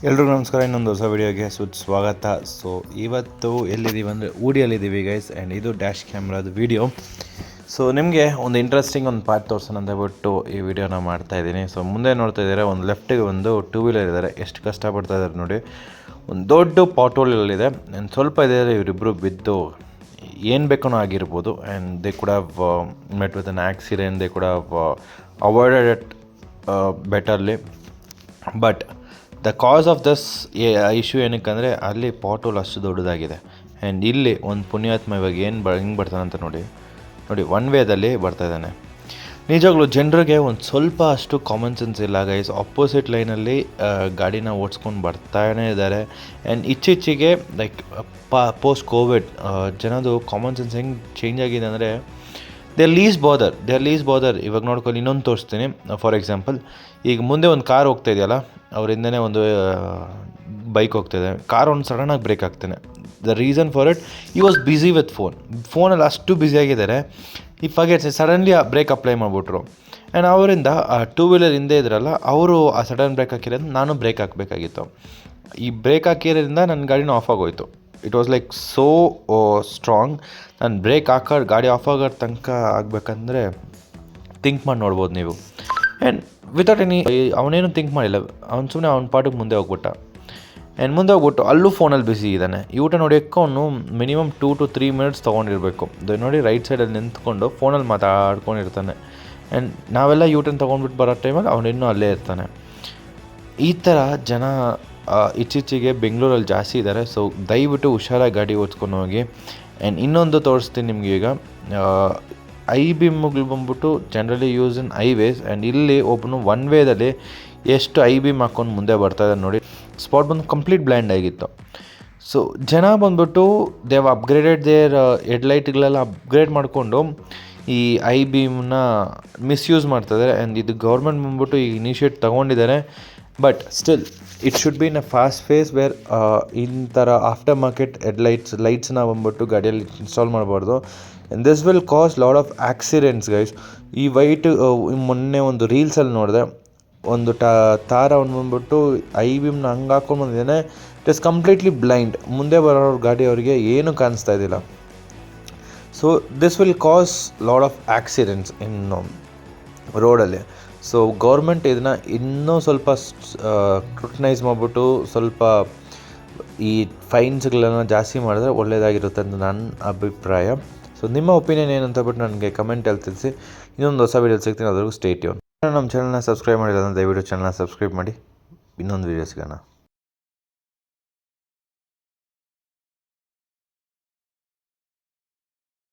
ಎಲ್ರಿಗೂ ನಮಸ್ಕಾರ. ಇನ್ನೊಂದು ಹೊಸ ವಿಡಿಯೋಗೆ ಸ್ವಾಗತ. ಸೊ ಇವತ್ತು ಎಲ್ಲಿದ್ದೀವಿ ಅಂದರೆ ಊಡಿಯಲ್ಲಿದ್ದೀವಿ ಗೈಸ್, ಆ್ಯಂಡ್ ಇದು ಡ್ಯಾಶ್ ಕ್ಯಾಮ್ರಾದ ವಿಡಿಯೋ. ಸೊ ನಿಮಗೆ ಒಂದು ಇಂಟ್ರೆಸ್ಟಿಂಗ್ ಒಂದು ಪಾರ್ಟ್ ತೋರಿಸೋಣ ಅಂತ ಬಿಟ್ಟು ಈ ವಿಡಿಯೋನ ಮಾಡ್ತಾಯಿದ್ದೀನಿ. ಸೊ ಮುಂದೆ ನೋಡ್ತಾ ಇದ್ದಾರೆ, ಒಂದು ಲೆಫ್ಟಿಗೆ ಒಂದು ಟೂ ವೀಲರ್ ಇದ್ದಾರೆ. ಎಷ್ಟು ಕಷ್ಟಪಡ್ತಾ ಇದ್ದಾರೆ ನೋಡಿ. ಒಂದು ದೊಡ್ಡ ಪಾಟೋಲಲ್ಲಿದೆ, ಆ್ಯಂಡ್ ಸ್ವಲ್ಪ ಇದೆ ಇವರಿಬ್ಬರು ಬಿದ್ದು ಏನು ಬೇಕೋ ಆಗಿರ್ಬೋದು. And they could have met with an accident, they could have avoided it betterly. But the cause of this issue ಏನಕ್ಕಂದರೆ ಅಲ್ಲಿ ಪಾಟೋಲ್ ಅಷ್ಟು ದೊಡ್ಡದಾಗಿದೆ. ಆ್ಯಂಡ್ ಇಲ್ಲಿ ಒಂದು ಪುಣ್ಯಾತ್ಮ ಇವಾಗ ಹಿಂಗೆ ಬರ್ತಾನಂತ ನೋಡಿ ಒನ್ ವೇದಲ್ಲಿ ಬರ್ತಾಯಿದ್ದಾನೆ. ನಿಜವಾಗ್ಲೂ ಜನರಿಗೆ ಒಂದು ಸ್ವಲ್ಪ ಅಷ್ಟು ಕಾಮನ್ ಸೆನ್ಸ್ ಇಲ್ಲ ಗೈಸ್. ಆಪೋಸಿಟ್ ಲೈನಲ್ಲಿ ಗಾಡಿನ ಓಡಿಸ್ಕೊಂಡು ಬರ್ತಾನೇ ಇದ್ದಾರೆ. ಆ್ಯಂಡ್ ಇತ್ತೀಚೆಗೆ ಲೈಕ್ ಪೋಸ್ಟ್ ಕೋವಿಡ್ ಜನದು ಕಾಮನ್ ಸೆನ್ಸ್ ಹೆಂಗೆ ಚೇಂಜ್ ಆಗಿದೆ ಅಂದರೆ ದೇ ಲೀಸ್ ಬಾದರ್. ಇವಾಗ ನೋಡ್ಕೊಂಡು ಇನ್ನೊಂದು ತೋರಿಸ್ತೀನಿ. ಫಾರ್ ಎಕ್ಸಾಂಪಲ್, ಈಗ ಮುಂದೆ ಒಂದು ಕಾರ್ ಹೋಗ್ತಾ ಇದೆಯಲ್ಲ, ಅವರಿಂದನೇ ಒಂದು ಬೈಕ್ ಹೋಗ್ತಾಯಿದೆ. ಕಾರ್ ಒಂದು ಸಡನ್ನಾಗಿ ಬ್ರೇಕ್ ಆಗ್ತಾನೆ. ದ ರೀಸನ್ ಫಾರ್ ಇಟ್, ಈ ವಾಸ್ ಬ್ಯುಸಿ ವಿತ್ ಫೋನಲ್ಲಿ ಅಷ್ಟು ಬ್ಯುಸಿಯಾಗಿದ್ದಾರೆ. ಈ ಫರ್ಗೆಟ್ಸ್ ಸಡನ್ಲಿ ಆ ಬ್ರೇಕ್ ಅಪ್ಲೈ ಮಾಡಿಬಿಟ್ರು. ಆ್ಯಂಡ್ ಅವರಿಂದ ಆ ಟೂ ವೀಲರ್ ಹಿಂದೆ ಇದ್ರಲ್ಲ, ಅವರು ಆ ಸಡನ್ ಬ್ರೇಕ್ ಹಾಕಿರೋದು ನಾನು ಬ್ರೇಕ್ ಹಾಕಬೇಕಾಗಿತ್ತು. ಈ ಬ್ರೇಕ್ ಹಾಕಿರೋದ್ರಿಂದ ನನ್ನ ಗಾಡಿನ ಆಫ್ ಆಗೋಯ್ತು. It was like so strong. ನಾನು ಬ್ರೇಕ್ ಗಾಡಿ ಆಫ್ ಆಗೋ ತನಕ ಆಗಬೇಕಂದ್ರೆ ಥಿಂಕ್ ಮಾಡಿ ನೋಡ್ಬೋದು ನೀವು. ಆ್ಯಂಡ್ ವಿತೌಟ್ ಅವನೇನು ಥಿಂಕ್ ಮಾಡಿಲ್ಲ, ಅವ್ನು ಸುಮ್ಮನೆ ಅವ್ನ ಪಾಟಿಗೆ ಮುಂದೆ ಹೋಗ್ಬಿಟ್ಟ. ಆ್ಯಂಡ್ ಮುಂದೆ ಹೋಗ್ಬಿಟ್ಟು ಅಲ್ಲೂ ಫೋನಲ್ಲಿ ಬಿಸಿ ಇದ್ದಾನೆ. ಊಟ ನೋಡೋಕ್ಕೆ ಅವನು ಮಿನಿಮಮ್ 2 to 3 minutes ತೊಗೊಂಡಿರಬೇಕು. ನೋಡಿ ರೈಟ್ ಸೈಡಲ್ಲಿ ನಿಂತ್ಕೊಂಡು ಫೋನಲ್ಲಿ ಮಾತಾಡ್ಕೊಂಡಿರ್ತಾನೆ. ಆ್ಯಂಡ್ ನಾವೆಲ್ಲ ಯೂಟರ್ನ್ ತೊಗೊಂಡ್ಬಿಟ್ಟು ಬರೋ ಟೈಮಲ್ಲಿ ಅವನು ಇನ್ನೂ ಅಲ್ಲೇ ಇರ್ತಾನೆ. ಈ ಥರ ಜನ ಇತ್ತೀಚೆಗೆ ಬೆಂಗಳೂರಲ್ಲಿ ಜಾಸ್ತಿ ಇದ್ದಾರೆ. ಸೊ ದಯವಿಟ್ಟು ಹುಷಾರಾಗಿ ಗಾಡಿ ಓಡಿಸ್ಕೊಂಡು ಹೋಗಿ. ಆ್ಯಂಡ್ ಇನ್ನೊಂದು ತೋರಿಸ್ತೀನಿ ನಿಮಗೆ. ಈಗ ಐ ಬೀಮ್ಗಳು ಬಂದ್ಬಿಟ್ಟು generally use in highways. And ಇಲ್ಲಿ ಒಬ್ಬನು ಒನ್ ವೇದಲ್ಲಿ ಎಷ್ಟು ಐ ಬೀಮ್ ಹಾಕ್ಕೊಂಡು ಮುಂದೆ ಬರ್ತಾಯಿದ್ದಾರೆ ನೋಡಿ. ಸ್ಪಾಟ್ ಬಂದು ಕಂಪ್ಲೀಟ್ ಬ್ಲೈಂಡ್ ಆಗಿತ್ತು. ಸೊ ಜನ ಬಂದ್ಬಿಟ್ಟು ದೇವ್ ಅಪ್ಗ್ರೇಡೆಡ್ ದೇರ್ ಹೆಡ್ಲೈಟ್ಗಳೆಲ್ಲ ಅಪ್ಗ್ರೇಡ್ ಮಾಡಿಕೊಂಡು ಈ ಐ ಬೀಮ್ನ ಮಿಸ್ಯೂಸ್ ಮಾಡ್ತಾಯಿದ್ದಾರೆ. ಆ್ಯಂಡ್ ಇದು ಗೌರ್ಮೆಂಟ್ ಬಂದ್ಬಿಟ್ಟು ಈ ಇನಿಷಿಯೇಟ್ ತೊಗೊಂಡಿದ್ದಾರೆ. But still it should be in a fast phase where ಈ ಥರ ಆಫ್ಟರ್ ಮಾರ್ಕೆಟ್ ಲೈಟ್ಸ್ನ ಬಂದ್ಬಿಟ್ಟು ಗಾಡಿಯಲ್ಲಿ ಇನ್ಸ್ಟಾಲ್ ಮಾಡಬಾರ್ದು. And this will cause lot of accidents guys. ಈ ಮೊನ್ನೆ ಒಂದು ರೀಲ್ಸಲ್ಲಿ ನೋಡಿದೆ, ಒಂದು ತಾರ ಅವ್ನು ಬಂದ್ಬಿಟ್ಟು ಐ ಬಿಮ್ನ ಹಂಗೆ ಹಾಕೊಂಡು ಬಂದಿದ್ದಾನೆ. It is completely blind. ಮುಂದೆ ಬರೋರು ಗಾಡಿ ಅವರಿಗೆ ಏನೂ ಕಾಣಿಸ್ತಾ ಇದ್ದಿಲ್ಲ. So this will cause lot of accidents in ರೋಡಲ್ಲಿ. ಸೊ ಗೌರ್ಮೆಂಟ್ ಇದನ್ನು ಇನ್ನೂ ಸ್ವಲ್ಪ ಸ್ಕ್ರೂಟನೈಸ್ ಮಾಡಿಬಿಟ್ಟು ಸ್ವಲ್ಪ ಈ ಫೈನ್ಸ್ಗಳನ್ನು ಜಾಸ್ತಿ ಮಾಡಿದ್ರೆ ಒಳ್ಳೆಯದಾಗಿರುತ್ತೆ ಅಂತ ನನ್ನ ಅಭಿಪ್ರಾಯ. ಸೊ ನಿಮ್ಮ ಒಪಿನಿಯನ್ ಏನಂತ ಬಿಟ್ಟು ನನಗೆ ಕಮೆಂಟಲ್ಲಿ ತಿಳಿಸಿ. ಇನ್ನೊಂದು ಹೊಸ ವೀಡಿಯೋ ಸಿಗ್ತೀನಿ. ಅದ್ರಿಗೂ ಸ್ಟೇ ಟ್ಯೂನ್. ನಮ್ಮ ಚಾನಲ್ನ ಸಬ್ಸ್ಕ್ರೈಬ್ ಮಾಡಿಲ್ಲ ಅಂದರೆ ದಯವಿಟ್ಟು ಚಾನಲ್ನ ಸಬ್ಸ್ಕ್ರೈಬ್ ಮಾಡಿ. ಇನ್ನೊಂದು ವೀಡಿಯೋ ಸಿಗೋಣ.